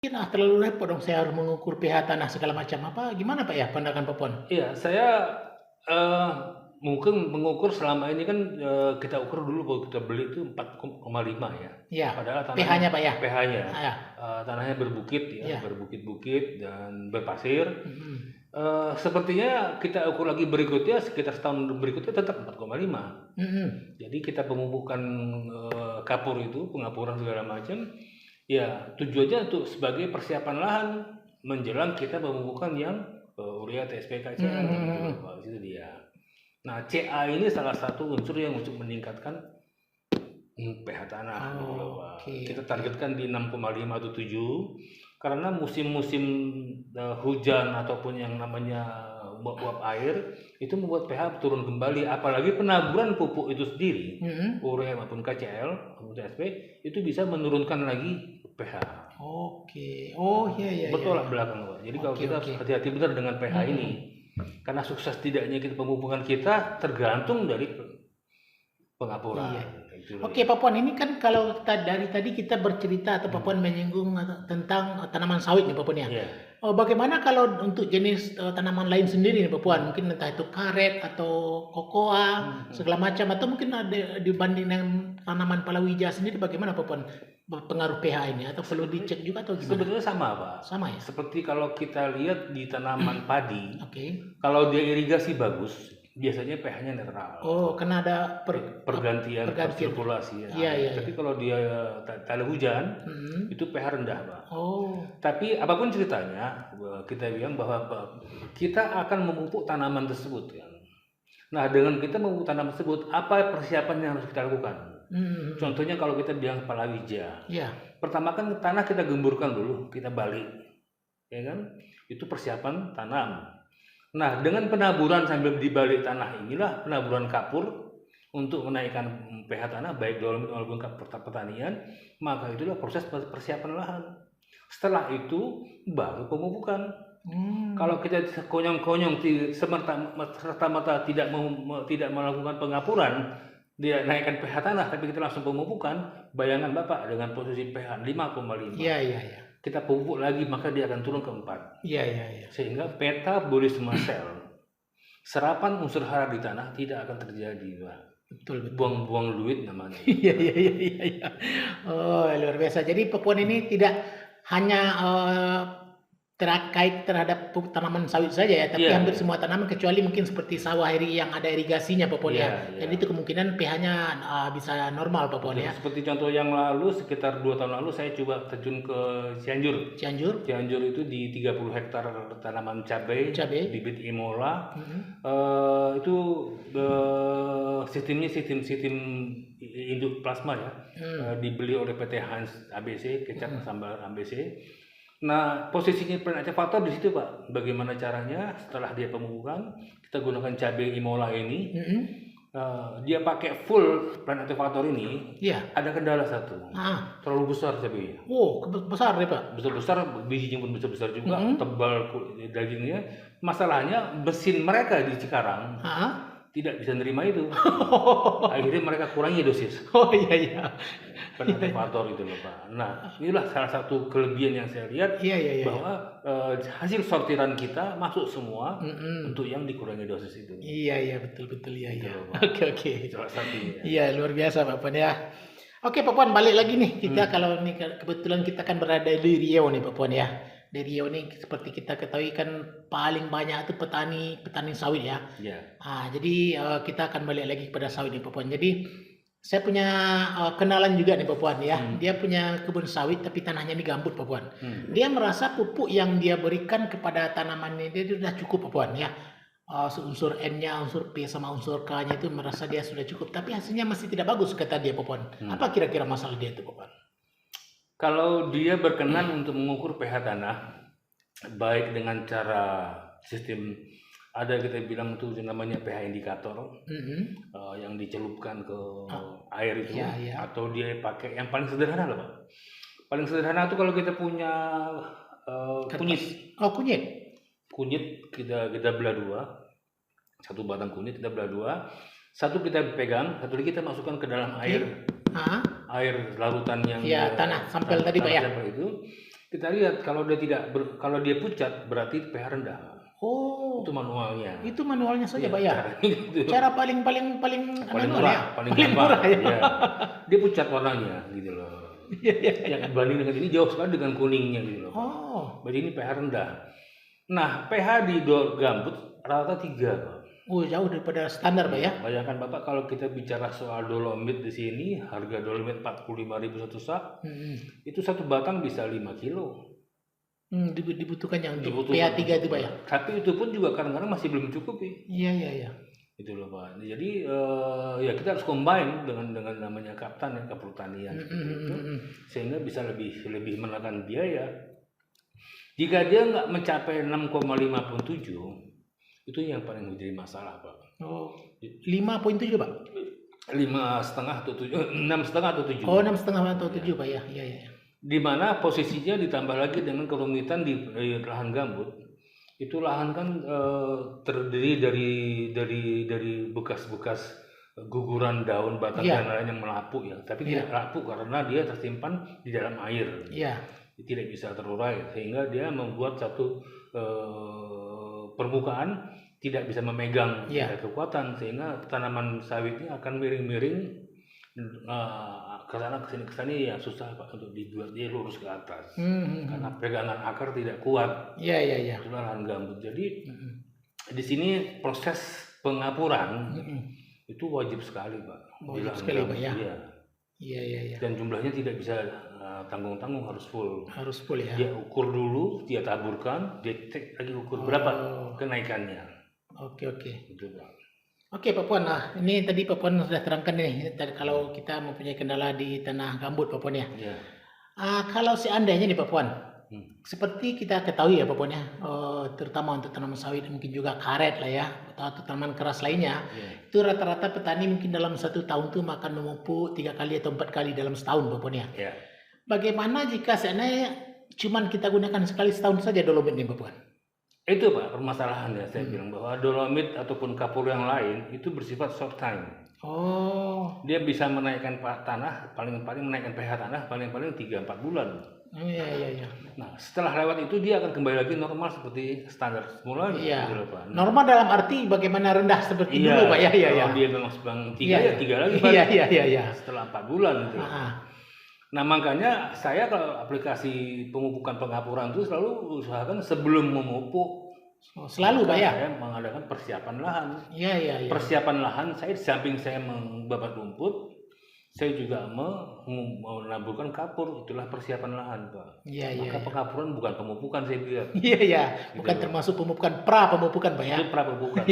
Terlalu repot dong saya harus mengukur pH tanah segala macam, apa gimana Pak ya pandangan Popon? Iya, saya mungkin mengukur selama ini kan kita ukur dulu kalau kita beli itu 4,5 ya. Iya, Padahal pH-nya Pak ya? pH-nya Ya. tanahnya berbukit ya, Iya. berbukit-bukit dan berpasir. Mhm. Sepertinya kita ukur lagi berikutnya sekitar setahun berikutnya tetap 4,5. Mhm. Jadi kita pemupukan kapur itu, pengapuran segala macam, ya tujuannya untuk sebagai persiapan lahan menjelang kita pemupukan yang urea, TSP, KCl gitu. Itu dia. Nah, CA ini salah satu unsur yang untuk meningkatkan pH tanah gitu loh, Pak. Kita targetkan di 6,5 atau 7 karena musim-musim hujan ataupun yang namanya uap air itu membuat pH turun kembali, apalagi penaburan pupuk itu sendiri, urea maupun KCl maupun TSP itu bisa menurunkan lagi pH. Oke. Oh iya. Bertolak belakang, Pak. Jadi kalau kita harus hati-hati benar dengan pH ini. Karena sukses tidaknya kita pemupukan kita tergantung dari pengapuran. Iya. Oke, Pak Puan, ini kan kalau dari tadi kita bercerita atau Pak Puan menyinggung tentang tanaman sawit nih Pak Puan ya. Iya. Bagaimana kalau untuk jenis tanaman lain sendiri nih Pak Puan? Mungkin entah itu karet atau kokoa segala macam, atau mungkin ada dibanding dengan tanaman palawija sendiri bagaimana Pak Puan pengaruh pH ini, atau perlu dicek juga atau gimana? Sebetulnya sama, Pak. Sama ya? Seperti kalau kita lihat di tanaman padi, Oke. kalau dia irigasi bagus, biasanya pH-nya netral. Oh, karena ada pergantian sirkulasi ya. Iya. Tapi kalau dia tali hujan, itu pH rendah, Pak. Oh. Tapi apapun ceritanya, kita bilang bahwa kita akan memupuk tanaman tersebut kan. Nah, dengan kita memupuk tanaman tersebut, apa persiapan yang harus kita lakukan? Contohnya kalau kita bilang palawija, pertama kan tanah kita gemburkan dulu, kita balik, ya kan? Itu persiapan tanam. Nah, dengan penaburan sambil dibalik tanah inilah penaburan kapur untuk menaikkan pH tanah baik dolomit maupun pertanian, maka itulah proses persiapan lahan. Setelah itu baru pemupukan. Kalau kita konyong-konyong serta-merta tidak melakukan pengapuran, dia naikkan pH tanah, tapi kita langsung pemupukan, bayangan Bapak dengan posisi pH 5,5. Iya. Kita pupuk lagi, maka dia akan turun ke 4. Iya. Sehingga metabolisme sel, serapan unsur hara di tanah tidak akan terjadi, Pak. Betul. Buang-buang duit namanya. Iya. Oh, luar biasa. Jadi Pak Puan ini tidak hanya terkait terhadap tanaman sawit saja ya, tapi hampir semua tanaman kecuali mungkin seperti sawah yang ada irigasinya Pak Puan ya. Jadi itu kemungkinan pH-nya bisa normal Pak Puan ya. Seperti contoh yang lalu, sekitar 2 tahun lalu saya coba terjun ke Cianjur. Cianjur itu di 30 hektar tanaman cabai. Bibit Imola. Itu sistemnya sistem induk plasma ya. Dibeli oleh PT Hans ABC, kecap sambal ABC. Nah, posisinya plant activator di situ, Pak. Bagaimana caranya? Setelah dia pemupukan, kita gunakan cabai Imola ini. Dia pakai full plant activator ini. Ada kendala satu. Terlalu besar cabainya. Oh, besar ya, Pak? Besar, bijinya pun besar juga, tebal dagingnya. Masalahnya mesin mereka di Cikarang tidak bisa nerima itu. Akhirnya mereka kurangi dosis. Oh iya. Penatefator itu loh, Pak. Nah, inilah salah satu kelebihan yang saya lihat bahwa hasil sortiran kita masuk semua untuk yang dikurangi dosis itu. Iya betul ya. Oke. Salah satunya. Iya, luar biasa Pak Puan ya. Oke Pak Puan, balik lagi nih kita kalau nih kebetulan kita kan berada di Riau nih Pak Puan ya. Di Riau nih seperti kita ketahui kan paling banyak itu petani sawit ya. Jadi kita akan balik lagi kepada sawit nih Pak Puan. Jadi saya punya kenalan juga nih Pak Puan ya. Dia punya kebun sawit tapi tanahnya ini gambut Pak Puan. Dia merasa pupuk yang dia berikan kepada tanamannya dia sudah cukup Pak Puan ya. Unsur N-nya, unsur P sama unsur K-nya itu merasa dia sudah cukup, tapi hasilnya masih tidak bagus kata dia Pak Puan. Apa kira-kira masalah dia itu Pak Puan? Kalau dia berkenan untuk mengukur pH tanah, baik dengan cara sistem ada kita bilang itu namanya pH indikator yang dicelupkan ke air itu, atau dia pakai yang paling sederhana loh Pak. Paling sederhana itu kalau kita punya kunyit. Kunyit kita belah dua, satu batang kunyit kita belah dua, satu kita pegang, satu lagi kita masukkan ke dalam air larutan yang tanah sampel tadi Pak ya. Itu Kita lihat kalau dia kalau dia pucat berarti pH rendah. Oh, Itu manualnya. itu manualnya saja, Iya, Pak ya. caranya gitu. Cara paling Paling manual murah, ya. paling Paling gampang. murah ya. Iya. Dia pucat warnanya gitu loh. Iya, iya. Yang dibanding dengan ini jauh sekali dengan kuningnya gitu loh. Oh, Berarti ini pH rendah. Nah, pH di gambut rata-rata 3, Pak. oh jauh daripada standar, Pak ya. Bayangkan Bapak kalau kita bicara soal dolomit di sini, harga dolomit 45.000 satu sak, itu satu batang bisa 5 kilo. Dibutuhkan yang untuk Dibutuhkan PH3 itu, Pak ya. Tapi itu pun juga kadang-kadang masih belum mencukupi. Iya, iya, iya. Itu loh Pak. Jadi ya kita harus combine dengan namanya kaptan ya, kepertanian seperti itu, sehingga bisa lebih menekan biaya. Jika dia nggak mencapai 6,57, itu yang paling menjadi masalah Pak. Oh, 5,7, Pak. 5,5 atau 7, 6,5 atau 7. Oh, 6,5 atau 7, Pak ya. Iya, iya. Di mana posisinya ditambah lagi dengan kerumitan di lahan gambut. Itu lahan kan terdiri dari bekas-bekas guguran daun, batang dan lain yang melapuk ya. Tapi tidak lapuk karena dia tersimpan di dalam air. Iya. Tidak bisa terurai sehingga dia membuat satu permukaan tidak bisa memegang kekuatan, sehingga tanaman sawitnya akan miring-miring ke sana ke sini ya, susah Pak untuk dibuat dia lurus ke atas karena pegangan akar tidak kuat. Iya. Itulah lahan gambut. Jadi di sini proses pengapuran itu wajib sekali Pak. Wajib sekali Pak ya. Iya. Dan jumlahnya tidak bisa tanggung-tanggung, harus full. Harus full ya. Dia ukur dulu, dia taburkan, dia cek lagi ukur berapa kenaikannya. Oke. Itu Pak. Oke Pak Puan, nah ini tadi Pak Puan sudah terangkan nih kalau kita mempunyai kendala di tanah gambut Pak Puan ya. Kalau seandainya nih Pak Puan, seperti kita ketahui ya Pak Puan ya, terutama untuk tanaman sawit mungkin juga karet lah ya, atau tanaman keras lainnya, itu rata-rata petani mungkin dalam 1 tahun tuh akan memupuk 3 kali atau 4 kali dalam setahun Pak Puan ya. Bagaimana jika seandainya cuman kita gunakan sekali setahun saja dolomit nih Pak Puan? Itu Pak permasalahan ya, saya bilang bahwa dolomit ataupun kapur yang lain itu bersifat short time. Dia bisa menaikkan tanah, paling-paling menaikkan pH tanah paling-paling 3-4 bulan. Iya. Nah, setelah lewat itu dia akan kembali lagi normal seperti standar semula. Iya. Gitu, Pak. Normal dalam arti bagaimana rendah seperti dulu Pak ya. Kalau dia memang sedang 3 ya 3 lagi Pak. Iya. Setelah 4 bulan gitu. Nah makanya saya kalau aplikasi pemupukan pengapuran itu selalu usahakan sebelum memupuk. Selalu Pak ya? Saya mengadakan persiapan lahan. Iya. Persiapan lahan, saya di samping saya membabat rumput, saya juga menaburkan kapur. Itulah persiapan lahan Pak. Maka pengapuran bukan pemupukan saya bilang. Iya. Bukan gitu. Termasuk pemupukan pemupukan Pak ya? Itu pemupukan.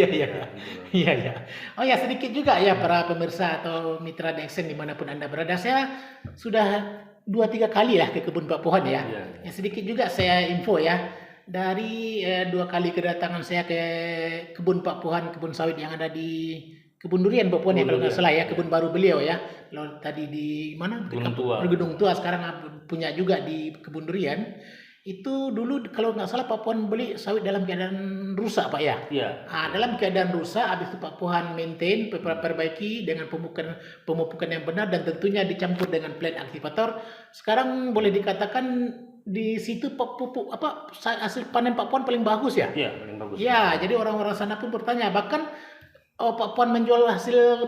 Iya. Oh ya sedikit juga ya para pemirsa atau mitra DXN dimanapun Anda berada. Saya sudah 2-3 kali lah ke kebun Pak Puan ya. Ya sedikit juga saya info ya. Dari 2 kali kedatangan saya ke kebun Pak Puan, kebun sawit yang ada di kebun durian Pak Puan ya kalau nggak salah ya, kebun baru beliau ya. Lalu tadi di mana? Gedung Tua. Sekarang punya juga di kebun durian. Itu dulu kalau nggak salah Pak Puan beli sawit dalam keadaan rusak Pak ya. Iya. Dalam keadaan rusak, habis itu Pak Puan maintain, perbaiki dengan pemupukan yang benar dan tentunya dicampur dengan plant aktivator. Sekarang boleh dikatakan di situ hasil panen Pak Puan paling bagus ya? Iya, paling bagus. Ya, jadi orang-orang sana pun bertanya, bahkan Pak Puan menjual hasil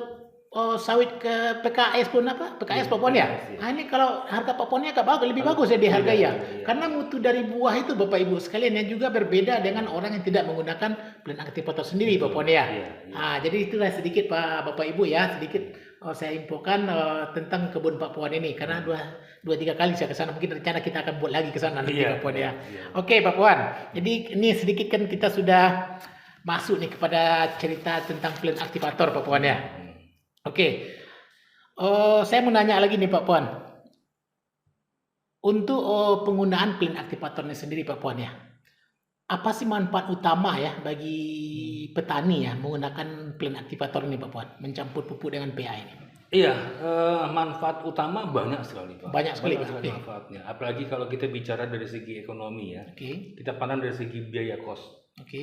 sawit ke PKS pun PKS Pak Puan ya? Nah ini kalau harga Pak Puannya lebih bagus ya dihargai ya. Karena mutu dari buah itu Bapak Ibu sekalian yang juga berbeda dengan orang yang tidak menggunakan plant aktivator sendiri Pak Puan ya. Jadi itulah sedikit Bapak Ibu ya, sedikit saya infokan tentang kebun Pak Puan ini karena 2-3 kali saya ke sana, mungkin rencana kita akan buat lagi ke sana nanti Pak Puan ya. Oke Pak Puan. Jadi ini sedikit kan kita sudah masuk nih kepada cerita tentang plant aktivator Pak Puan ya. Oke. Saya mau nanya lagi nih Pak Puan. Untuk penggunaan plant aktivator ini sendiri Pak Puan ya. Apa sih manfaat utama ya bagi petani ya menggunakan plant aktivator ini Pak Puan, mencampur pupuk dengan PA ini? Iya, manfaat utama banyak sekali Pak. Banyak sekali manfaatnya. Apalagi kalau kita bicara dari segi ekonomi ya. Kita pandang dari segi biaya cost.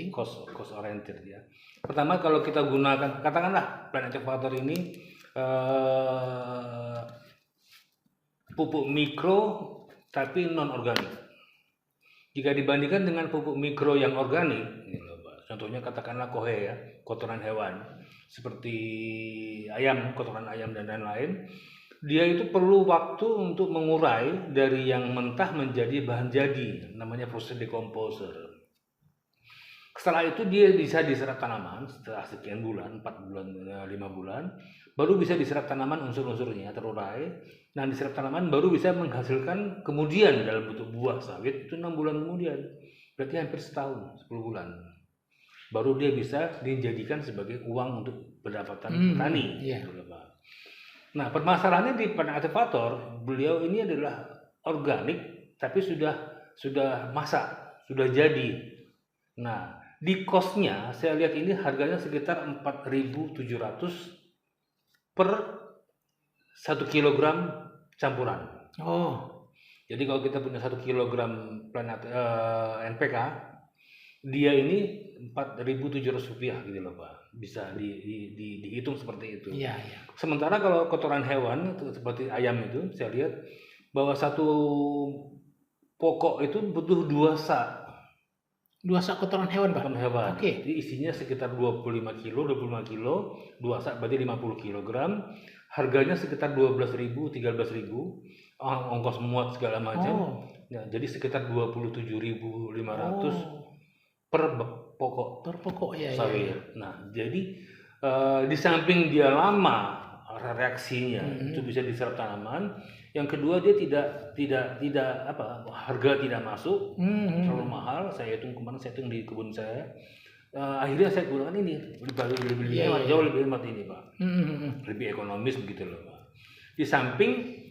Cost oriented ya. Pertama kalau kita gunakan, katakanlah plant aktivator ini pupuk mikro tapi non organik. Jika dibandingkan dengan pupuk mikro yang organik, gitu loh, Pak. Contohnya katakanlah kohe ya, kotoran hewan seperti ayam, kotoran ayam dan lain-lain, dia itu perlu waktu untuk mengurai dari yang mentah menjadi bahan jadi, namanya proses decomposer. Setelah itu dia bisa diserap tanaman setelah sekian bulan, 4 bulan, 5 bulan, baru bisa diserap tanaman unsur-unsurnya terurai. Nah, diserap tanaman baru bisa menghasilkan kemudian dalam bentuk buah sawit itu 6 bulan kemudian. Berarti hampir setahun, 10 bulan. Baru dia bisa dijadikan sebagai uang untuk pendapatan petani. Iya. Gitu loh, Pak. Nah, permasalahannya di padang aktivator, beliau ini adalah organik tapi sudah masak, sudah jadi. Nah, di kosnya saya lihat ini harganya sekitar 4.700 per 1 kilogram campuran. Oh, Jadi kalau kita punya 1 kilogram NPK, dia ini 4.700 rupiah gitu loh Pak. Bisa dihitung seperti itu. iya, iya. Sementara kalau kotoran hewan seperti ayam itu, saya lihat bahwa satu pokok itu butuh 2 sak. 2 sak kotoran hewan, Pak. Kotoran hewan. Oke. Jadi isinya sekitar 25 kilo, 2 sak berarti 50 kilogram. Harganya sekitar 12.000, 13.000. Ongkos muat segala macam. Oh. Ya, jadi sekitar 27.500 per pokok Per pokok ya. sawit. Nah, jadi di samping dia lama reaksinya itu bisa diserap tanaman. Yang kedua dia tidak harga tidak masuk, terlalu mahal. Saya hitung kemarin di kebun saya. Akhirnya saya gunakan ini lebih hemat, jauh lebih hemat ini Pak. Lebih ekonomis begitu loh Pak. Di samping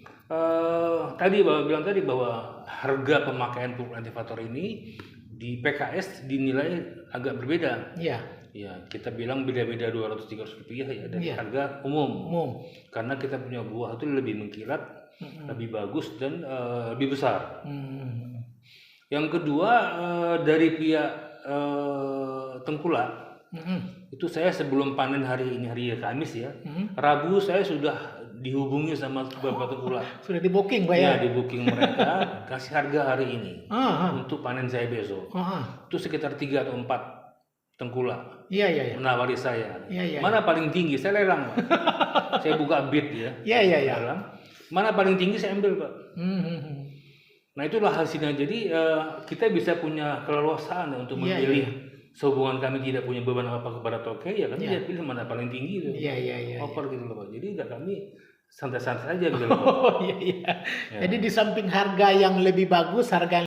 tadi bilang tadi bahwa harga pemakaian pupuk aktivator ini di PKS dinilai agak berbeda. Iya. Ya, kita bilang beda-beda 200-300 rupiah ya dari harga umum. Karena kita punya buah itu lebih mengkilat, lebih bagus dan lebih besar. Yang kedua dari pihak Tengkulak, itu saya sebelum panen hari Kamis ya, Rabu saya sudah dihubungi sama Bapak Tengkulak. Sudah di booking, Pak Ya, di booking mereka kasih harga hari ini untuk panen saya besok. Itu sekitar 3 atau 4 Tengkulak Iya. menawari saya. Iya. Mana paling tinggi? Saya lelang, Pak. Saya buka bid ya. Iya. Lelang. Mana paling tinggi saya ambil, Pak. Nah, itulah hasilnya. Jadi kita bisa punya keleluasaan untuk memilih. Sehubungan kami tidak punya beban apa kepada toke, ya kami bisa pilih mana paling tinggi itu. Iya. Oper gitu loh, Pak. Jadi enggak kami santai-santai saja gitu loh. Oh iya. Jadi di samping harga yang lebih bagus, harga